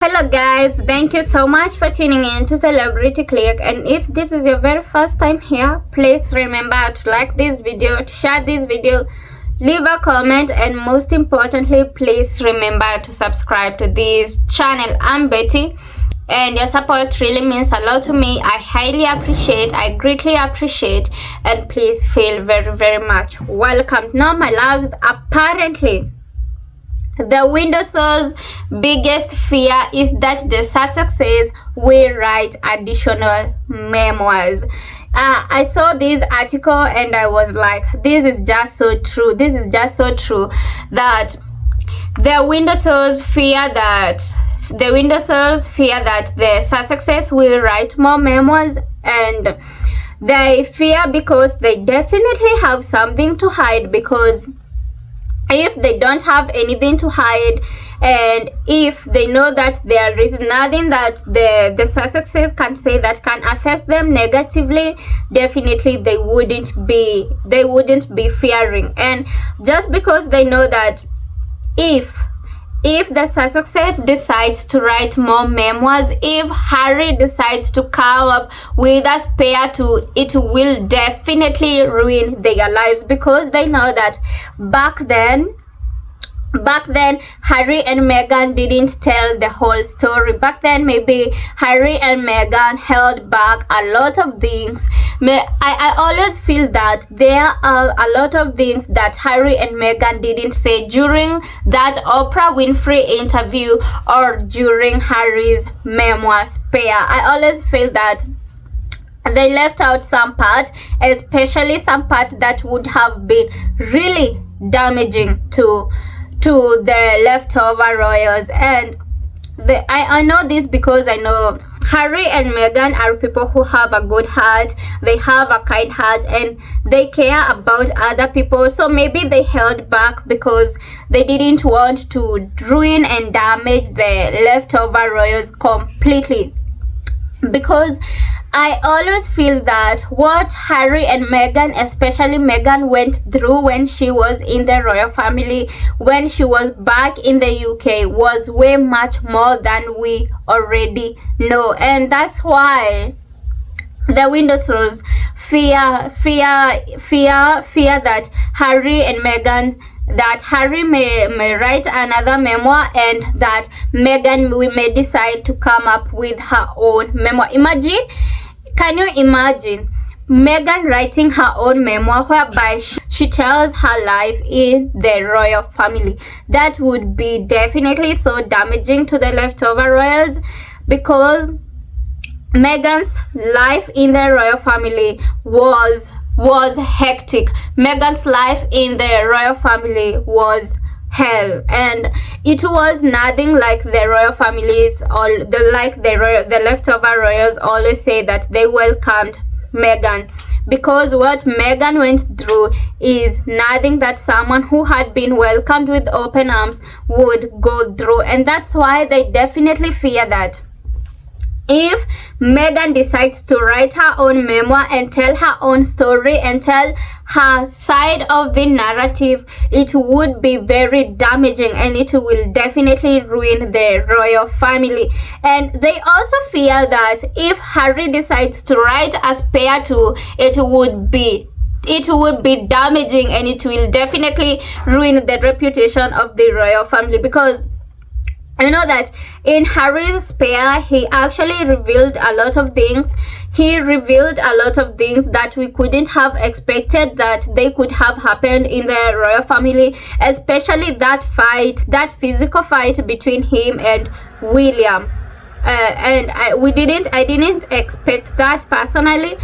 Hello guys, thank you so much for tuning in to Celebrity Click, and if this is your very first time here, please remember to like this video, to share this video, leave a comment, and most importantly, please remember to subscribe to this channel. I'm Betty and your support really means a lot to me. I highly appreciate, I greatly appreciate, and please feel very much welcome. Now my loves, apparently the Windsors' biggest fear is that the Sussexes will write additional memoirs. I saw this article and I was like, this is just so true. This is just so true that the Windsors fear that the Sussexes will write more memoirs, and they fear because they definitely have something to hide, because if they don't have anything to hide, and if they know that there is nothing that the Sussexes can say that can affect them negatively, definitely they wouldn't be fearing. And just because they know that if the Sussexes decides to write more memoirs, if Harry decides to come up with a spare two, it will definitely ruin their lives, because they know that back then Harry and Meghan didn't tell the whole story. Back then maybe Harry and Meghan held back a lot of things. I always feel that there are a lot of things that Harry and Meghan didn't say during that Oprah Winfrey interview or during Harry's memoir spare. I always feel that they left out some part, especially some part that would have been really damaging to the leftover royals. And I know this because I know Harry and Meghan are people who have a good heart, they have a kind heart, and they care about other people. So maybe they held back because they didn't want to ruin and damage the leftover royals completely. Because I always feel that what Harry and Meghan, especially Meghan, went through when she was in the royal family, when she was back in the UK, was way much more than we already know. And that's why the Windsors fear that Harry and Meghan, that Harry may write another memoir, and that Meghan may decide to come up with her own memoir. Can you imagine Meghan writing her own memoir whereby she tells her life in the royal family? That would be definitely so damaging to the leftover royals, because Meghan's life in the royal family was hectic. Meghan's life in the royal family was hell, and it was nothing like the royal families, or the leftover royals always say that they welcomed Meghan, because what Meghan went through is nothing that someone who had been welcomed with open arms would go through. And that's why they definitely fear that if Meghan decides to write her own memoir and tell her own story and tell her side of the narrative, it would be very damaging, and it will definitely ruin the royal family. And they also fear that if Harry decides to write a spare two, it would be damaging, and it will definitely ruin the reputation of the royal family. Because I know that in Harry's spare, he actually revealed a lot of things. He revealed a lot of things that we couldn't have expected that they could have happened in the royal family, especially that fight, that physical fight between him and William. I didn't expect that personally,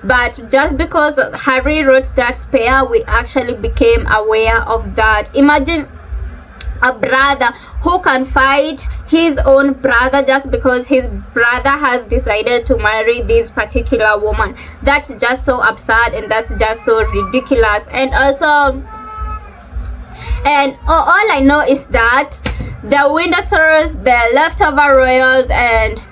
but just because Harry wrote that spare, we actually became aware of that. Imagine a brother who can fight his own brother just because his brother has decided to marry this particular woman. That's just so absurd, and that's just so ridiculous. And also, and all I know is that the Windsors, the leftover royals, and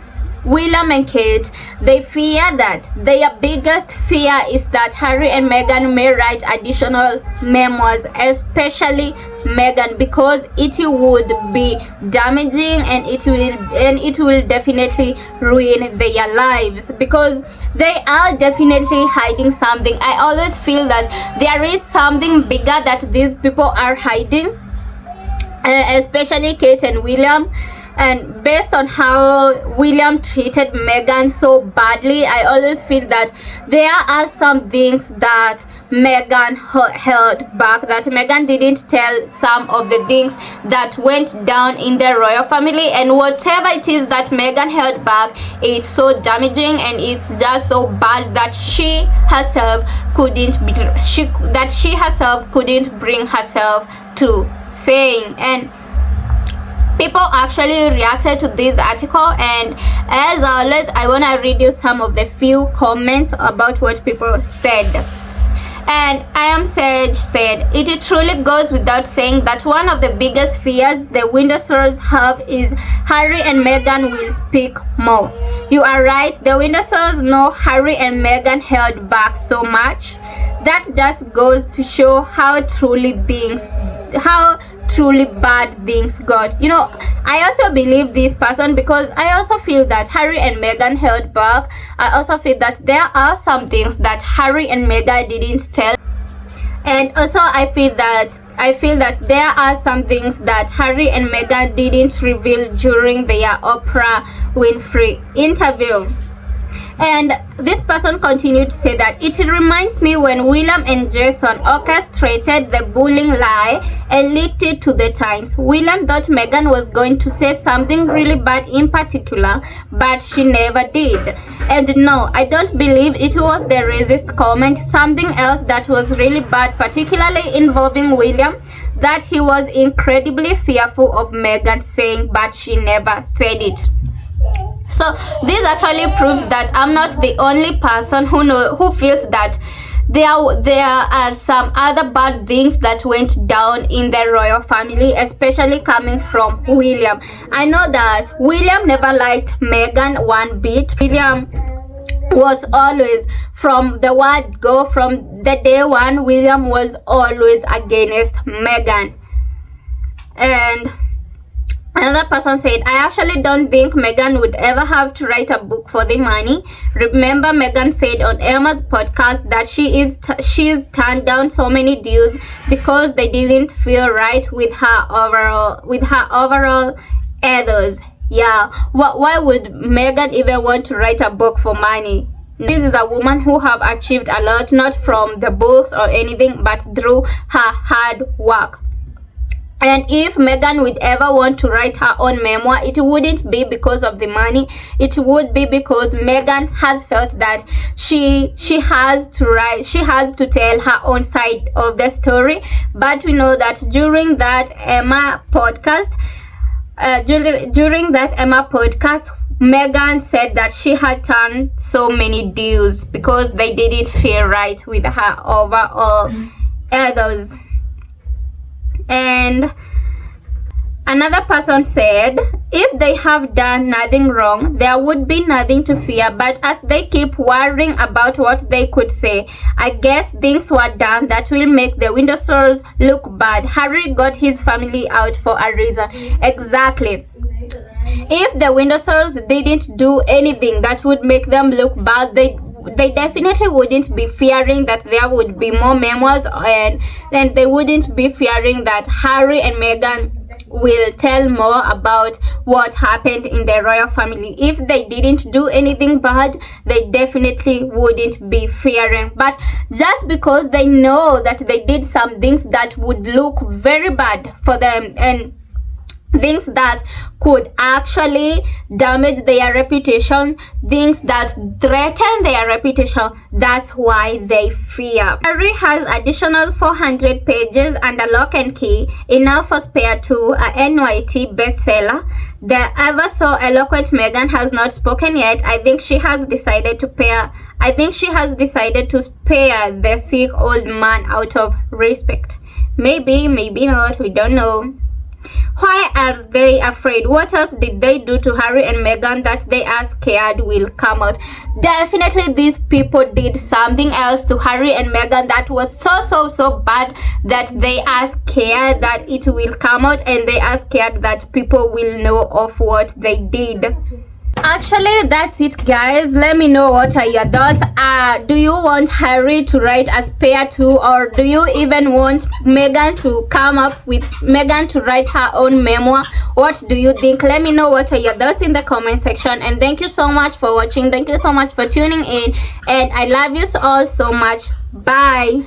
William and Kate, they fear that their biggest fear is that Harry and Meghan may write additional memoirs, especially Meghan, because it would be damaging and it will definitely ruin their lives, because they are definitely hiding something. I always feel that there is something bigger that these people are hiding, especially Kate and William. And based on how William treated Meghan so badly, I always feel that there are some things that Meghan held back, that Meghan didn't tell some of the things that went down in the royal family. And whatever it is that Meghan held back, it's so damaging and it's just so bad that she herself couldn't bring herself to saying. And people actually reacted to this article, and as always, I want to read you some of the few comments about what people said. And I Am Sage said, it truly goes without saying that one of the biggest fears the Windsors have is Harry and Meghan will speak more. You are right, the Windsors know Harry and Meghan held back so much. That just goes to show how truly bad things got. You know, I also believe this person, because I also feel that Harry and Meghan held back. I also feel that there are some things that Harry and Meghan didn't tell, and also I feel that there are some things that Harry and Meghan didn't reveal during their Oprah Winfrey interview. And this person continued to say that it reminds me when William and Jason orchestrated the bullying lie and leaked it to the Times. William thought Meghan was going to say something really bad in particular, but she never did. And no, I don't believe it was the racist comment. Something else that was really bad, particularly involving William, that he was incredibly fearful of Meghan saying, but she never said it. So this actually proves that I'm not the only person who feels that there are some other bad things that went down in the royal family, especially coming from William. I know that William never liked Meghan one bit. William was always, from the word go, from the day one, William was always against Meghan. And another person said, I actually don't think Meghan would ever have to write a book for the money. Remember, Meghan said on Emma's podcast that she's turned down so many deals because they didn't feel right with her overall ethos. Yeah, why would Meghan even want to write a book for money? This is a woman who have achieved a lot, not from the books or anything, but through her hard work. And if Meghan would ever want to write her own memoir, it wouldn't be because of the money. It would be because Meghan has felt that she has to tell her own side of the story. But we know that during that Emma podcast, Meghan said that she had turned so many deals because they didn't feel right with her overall ethos. And another person said, if they have done nothing wrong, there would be nothing to fear. But as they keep worrying about what they could say, I guess things were done that will make the Windsors look bad. Harry got his family out for a reason. Exactly. If the Windsors didn't do anything that would make them look bad, they definitely wouldn't be fearing that there would be more memoirs, and then they wouldn't be fearing that Harry and Meghan will tell more about what happened in the royal family. If they didn't do anything bad, they definitely wouldn't be fearing. But just because they know that they did some things that would look very bad for them, and things that could actually damage their reputation, things that threaten their reputation, that's why they fear. Harry has additional 400 pages and a lock and key, enough for Spare 2, a NYT bestseller. The ever so eloquent Meghan has not spoken yet. I think she has decided to spare the sick old man out of respect. Maybe, maybe not, we don't know. Why are they afraid? What else did they do to Harry and Meghan that they are scared will come out? Definitely these people did something else to Harry and Meghan that was so bad that they are scared that it will come out, and they are scared that people will know of what they did. Actually, that's it, guys. Let me know what are your thoughts. Do you want Harry to write as pair 2, or do you even want Meghan to write her own memoir? What do you think? Let me know what are your thoughts in the comment section. And thank you so much for watching. Thank you so much for tuning in, and I love you all so much. Bye.